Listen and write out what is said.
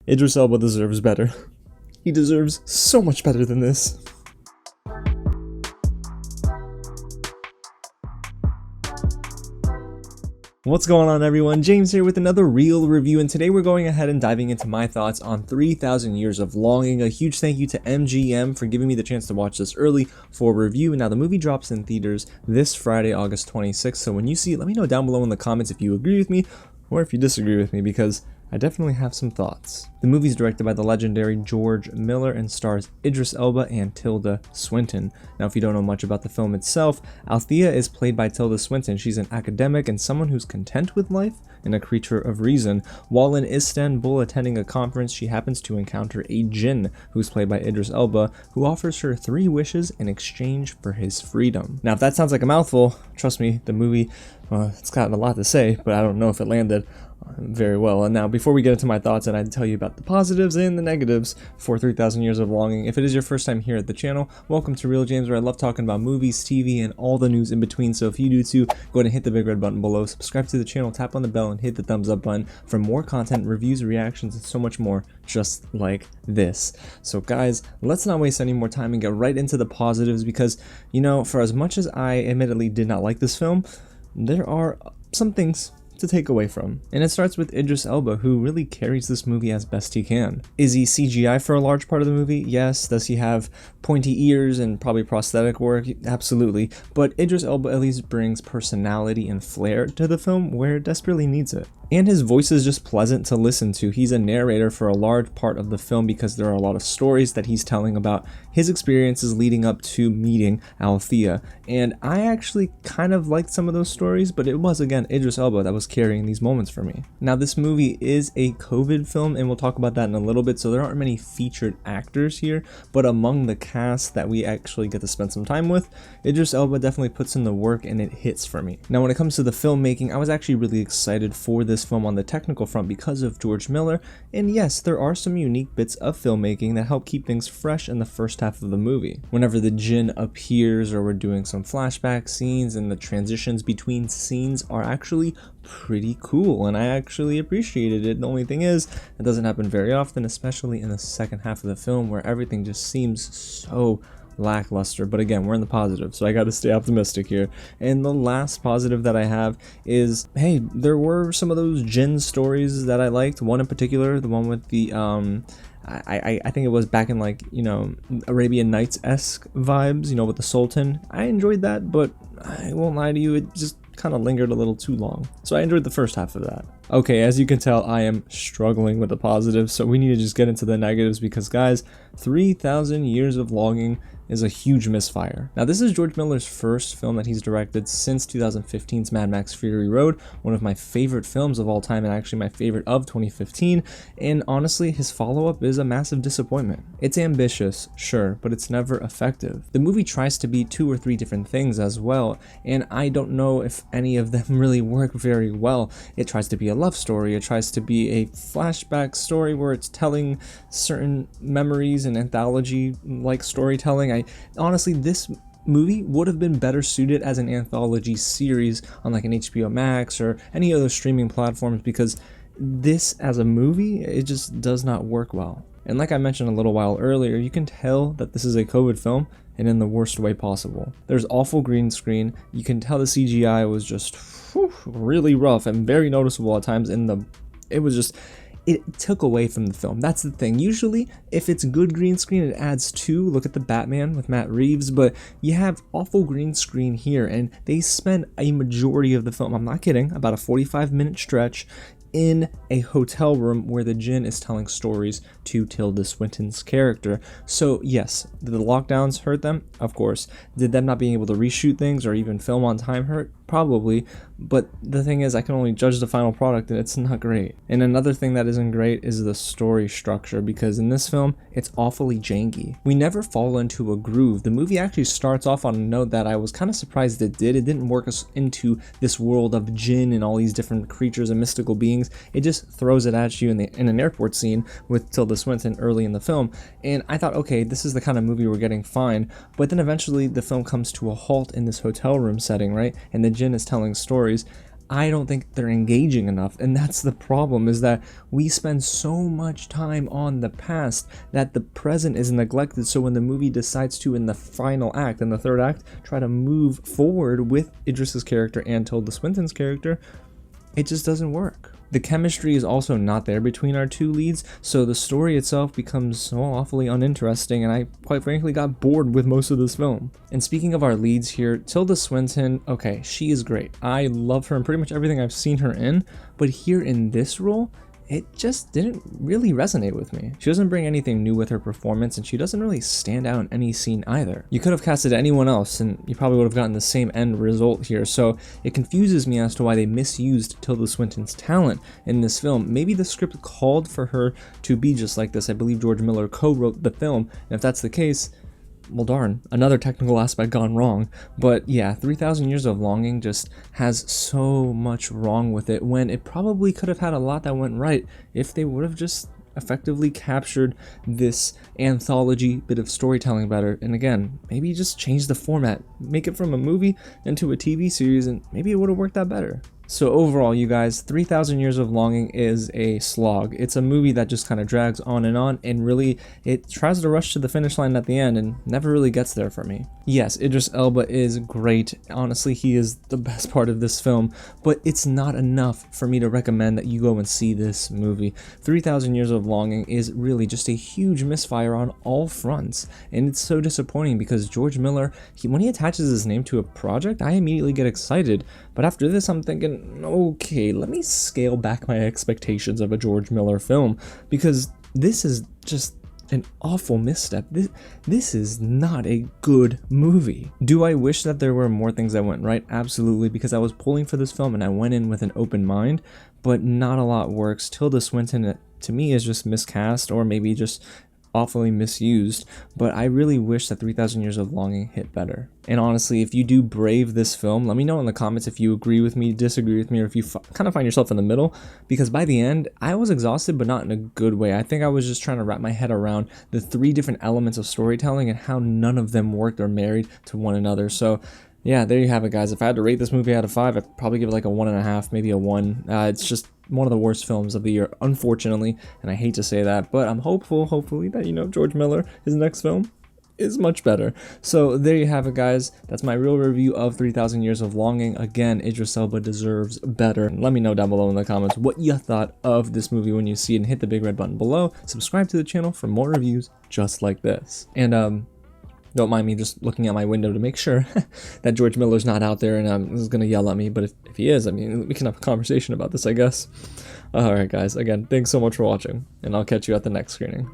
Idris Elba deserves better. He deserves so much better than this. What's going on, everyone? James here with another real review, and today we're going ahead and diving into my thoughts on 3,000 Years of Longing. A huge thank you to MGM for giving me the chance to watch this early for review. Now, the movie drops in theaters this Friday, August 26th, so when you see it, let me know down below in the comments if you agree with me or if you disagree with me, because I definitely have some thoughts. The movie is directed by the legendary George Miller and stars Idris Elba and Tilda Swinton. Now, if you don't know much about the film itself, Althea is played by Tilda Swinton. She's an academic and someone who's content with life and a creature of reason. While in Istanbul attending a conference, she happens to encounter a Djinn, who's played by Idris Elba, who offers her 3 wishes in exchange for his freedom. Now, if that sounds like a mouthful, trust me, the movie, it's got a lot to say, but I don't know if it landed very well. And now, before we get into my thoughts and I tell you about the positives and the negatives for 3,000 Years of Longing, if it is your first time here at the channel, welcome to Real James, where I love talking about movies, TV, and all the news in between. So if you do too, go ahead and hit the big red button below, subscribe to the channel, tap on the bell, and hit the thumbs up button for more content, reviews, reactions, and so much more just like this. So guys, let's not waste any more time and get right into the positives, because, you know, for as much as I admittedly did not like this film, there are some things to take away from. And it starts with Idris Elba, who really carries this movie as best he can. Is he CGI for a large part of the movie? Yes. Does he have pointy ears and probably prosthetic work? Absolutely. But Idris Elba at least brings personality and flair to the film where it desperately needs it. And his voice is just pleasant to listen to. He's a narrator for a large part of the film because there are a lot of stories that he's telling about his experiences leading up to meeting Althea. And I actually kind of liked some of those stories, but it was, again, Idris Elba that was carrying these moments for me. Now, this movie is a COVID film, and we'll talk about that in a little bit, so there aren't many featured actors here, but among the cast that we actually get to spend some time with, Idris Elba definitely puts in the work and it hits for me. Now, when it comes to the filmmaking, I was actually really excited for this film on the technical front because of George Miller, and yes, there are some unique bits of filmmaking that help keep things fresh in the first half of the movie. Whenever the Djinn appears, or we're doing some flashback scenes, and the transitions between scenes are actually pretty cool, and I actually appreciated it. The only thing is, it doesn't happen very often, especially in the second half of the film where everything just seems so lackluster. But again, we're in the positive, so I gotta stay optimistic here. And the last positive that I have is, hey, there were some of those Djinn stories that I liked. One in particular, the one with the I think it was back in, like, you know, Arabian Nights-esque vibes, you know, with the Sultan. I enjoyed that, but I won't lie to you, it just kind of lingered a little too long. So I enjoyed the first half of that. Okay, as you can tell, I am struggling with the positives, so we need to just get into the negatives because, guys, 3,000 Years of Longing is a huge misfire. Now, this is George Miller's first film that he's directed since 2015's Mad Max Fury Road, one of my favorite films of all time and actually my favorite of 2015, and honestly, his follow-up is a massive disappointment. It's ambitious, sure, but it's never effective. The movie tries to be 2 or 3 different things as well, and I don't know if any of them really work very well. It tries to be a love story, it tries to be a flashback story where it's telling certain memories and anthology-like storytelling. Honestly, this movie would have been better suited as an anthology series on like an HBO Max or any other streaming platforms, because this as a movie, it just does not work well. And like I mentioned a little while earlier, you can tell that this is a COVID film, and in the worst way possible. There's awful green screen. You can tell the CGI was just really rough and very noticeable at times. It took away from the film. That's the thing. Usually, if it's good green screen, it adds to. Look at the Batman with Matt Reeves, but you have awful green screen here, and they spend a majority of the film, I'm not kidding, about a 45-minute stretch in a hotel room where the Djinn is telling stories to Tilda Swinton's character. So yes, did the lockdowns hurt them? Of course. Did them not being able to reshoot things or even film on time hurt? Probably. But the thing is, I can only judge the final product, and it's not great. And another thing that isn't great is the story structure, because in this film, it's awfully janky. We never fall into a groove. The movie actually starts off on a note that I was kind of surprised it did. It didn't work us into this world of Djinn and all these different creatures and mystical beings. It just throws it at you in an airport scene with Tilda Swinton early in the film. And I thought, okay, this is the kind of movie we're getting, fine. But then eventually the film comes to a halt in this hotel room setting, right? And the Djinn is telling stories. I don't think they're engaging enough, and that's the problem, is that we spend so much time on the past that the present is neglected. So when the movie decides to, in the final act, in the third act, try to move forward with Idris's character and Tilda Swinton's character, it just doesn't work. The chemistry is also not there between our two leads, so the story itself becomes so awfully uninteresting, and I quite frankly got bored with most of this film. And speaking of our leads here, Tilda Swinton, okay, she is great. I love her in pretty much everything I've seen her in, but here in this role, it just didn't really resonate with me. She doesn't bring anything new with her performance, and she doesn't really stand out in any scene either. You could have casted anyone else, and you probably would have gotten the same end result here, so it confuses me as to why they misused Tilda Swinton's talent in this film. Maybe the script called for her to be just like this. I believe George Miller co-wrote the film, and if that's the case, well darn, another technical aspect gone wrong. But yeah, 3,000 Years of Longing just has so much wrong with it, when it probably could have had a lot that went right if they would have just effectively captured this anthology bit of storytelling better. And again, maybe just change the format, make it from a movie into a TV series, and maybe it would have worked out better. So overall, you guys, 3,000 Years of Longing is a slog. It's a movie that just kind of drags on, and really, it tries to rush to the finish line at the end and never really gets there for me. Yes, Idris Elba is great. Honestly, he is the best part of this film, but it's not enough for me to recommend that you go and see this movie. 3,000 Years of Longing is really just a huge misfire on all fronts, and it's so disappointing because George Miller, when he attaches his name to a project, I immediately get excited, but after this I'm thinking, okay, let me scale back my expectations of a George Miller film, because this is just an awful misstep. This is not a good movie. Do I wish that there were more things that went right? Absolutely, because I was pulling for this film and I went in with an open mind, but not a lot works. Tilda Swinton, to me, is just miscast, or maybe just awfully misused, but I really wish that 3,000 Years of Longing hit better. And honestly, if you do brave this film, let me know in the comments if you agree with me, disagree with me, or if you kind of find yourself in the middle, because by the end, I was exhausted, but not in a good way. I think I was just trying to wrap my head around the three different elements of storytelling and how none of them worked or married to one another. So yeah, there you have it, guys. If I had to rate this movie out of 5, I'd probably give it like a 1.5, maybe a 1. It's just one of the worst films of the year, unfortunately, and I hate to say that, but I'm hopeful, hopefully, that, George Miller, his next film, is much better. So there you have it, guys. That's my real review of 3,000 Years of Longing. Again, Idris Elba deserves better. Let me know down below in the comments what you thought of this movie when you see it, and hit the big red button below. Subscribe to the channel for more reviews just like this. And don't mind me just looking out my window to make sure that George Miller's not out there and is going to yell at me. But if he is, I mean, we can have a conversation about this, I guess. Alright, guys. Again, thanks so much for watching, and I'll catch you at the next screening.